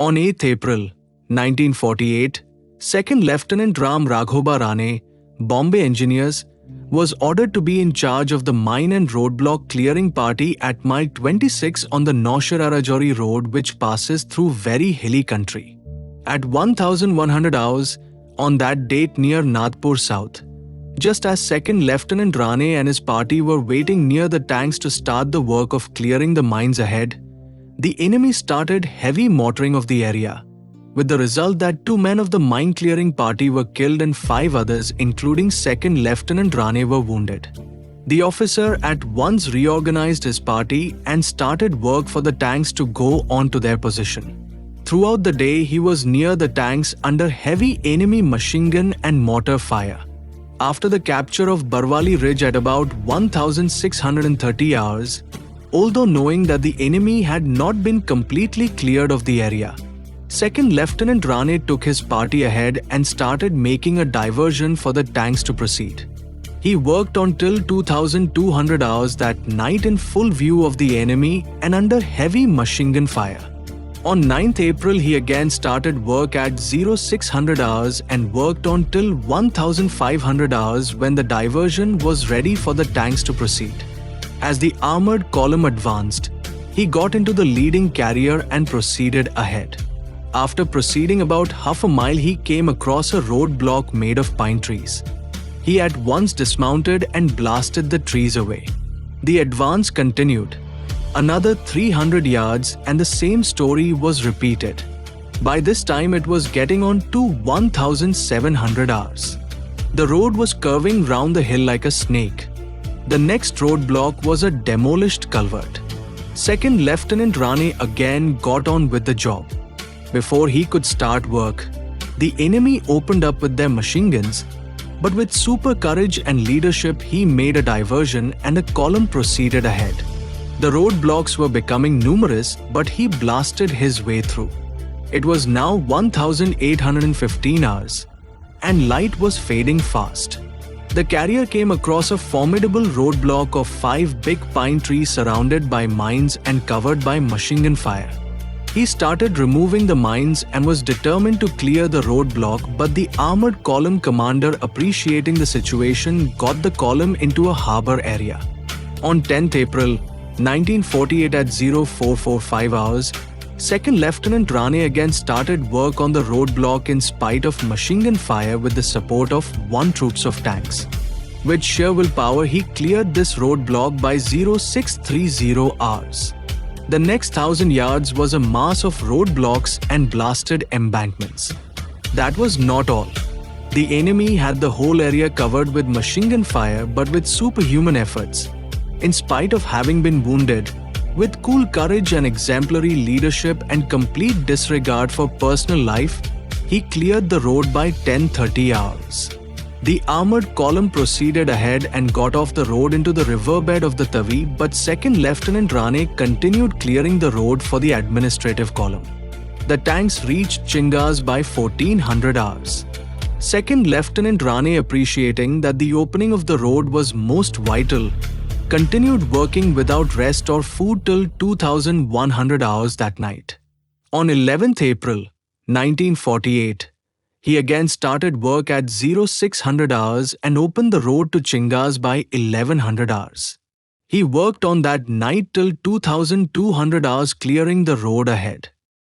On 8th April 1948, Second Lieutenant Ram Raghoba Rane, Bombay Engineers, was ordered to be in charge of the mine and roadblock clearing party at mile 26 on the Naushera-Rajouri road, which passes through very hilly country. At 1100 hours on that date near Nadpur South, just as Second Lieutenant Rane and his party were waiting near the tanks to start the work of clearing the mines ahead, the enemy started heavy mortaring of the area, with the result that 2 men of the mine clearing party were killed and 5 others, including Second Lieutenant Rane, were wounded. The officer at once reorganized his party and started work for the tanks to go on to their position. Throughout the day, he was near the tanks under heavy enemy machine gun and mortar fire. After the capture of Barwali Ridge at about 1630 hours, although knowing that the enemy had not been completely cleared of the area, Second Lieutenant Rane took his party ahead and started making a diversion for the tanks to proceed. He worked on till 2200 hours that night in full view of the enemy and under heavy machine gun fire. On 9th April, he again started work at 0600 hours and worked on till 1500 hours when the diversion was ready for the tanks to proceed. As the armored column advanced, he got into the leading carrier and proceeded ahead. After proceeding about half a mile, he came across a roadblock made of pine trees. He at once dismounted and blasted the trees away. The advance continued. Another 300 yards and the same story was repeated. By this time, it was getting on to 1700 hours. The road was curving round the hill like a snake. The next roadblock was a demolished culvert. Second Lieutenant Rane again got on with the job. Before he could start work, the enemy opened up with their machine guns, but with super courage and leadership, he made a diversion and a column proceeded ahead. The roadblocks were becoming numerous, but he blasted his way through. It was now 1815 hours, and light was fading fast. The carrier came across a formidable roadblock of 5 big pine trees surrounded by mines and covered by machine gun fire. He started removing the mines and was determined to clear the roadblock, but the armored column commander, appreciating the situation, got the column into a harbor area. On 10th April 1948 at 0445 hours, Second Lieutenant Rane again started work on the roadblock in spite of machine gun fire with the support of 1 troops of tanks. With sheer willpower, he cleared this roadblock by 0630 hours. The next 1000 yards was a mass of roadblocks and blasted embankments. That was not all. The enemy had the whole area covered with machine gun fire, but with superhuman efforts, in spite of having been wounded, with cool courage and exemplary leadership and complete disregard for personal life, he cleared the road by 10:30 hours. The armored column proceeded ahead and got off the road into the riverbed of the Tavi, but Second Lieutenant Rane continued clearing the road for the administrative column. The tanks reached Chingas by 1400 hours. Second Lieutenant Rane, appreciating that the opening of the road was most vital, continued working without rest or food till 2100 hours that night. On 11th April 1948, he again started work at 0600 hours and opened the road to Chingas by 1100 hours. He worked on that night till 2200 hours, clearing the road ahead.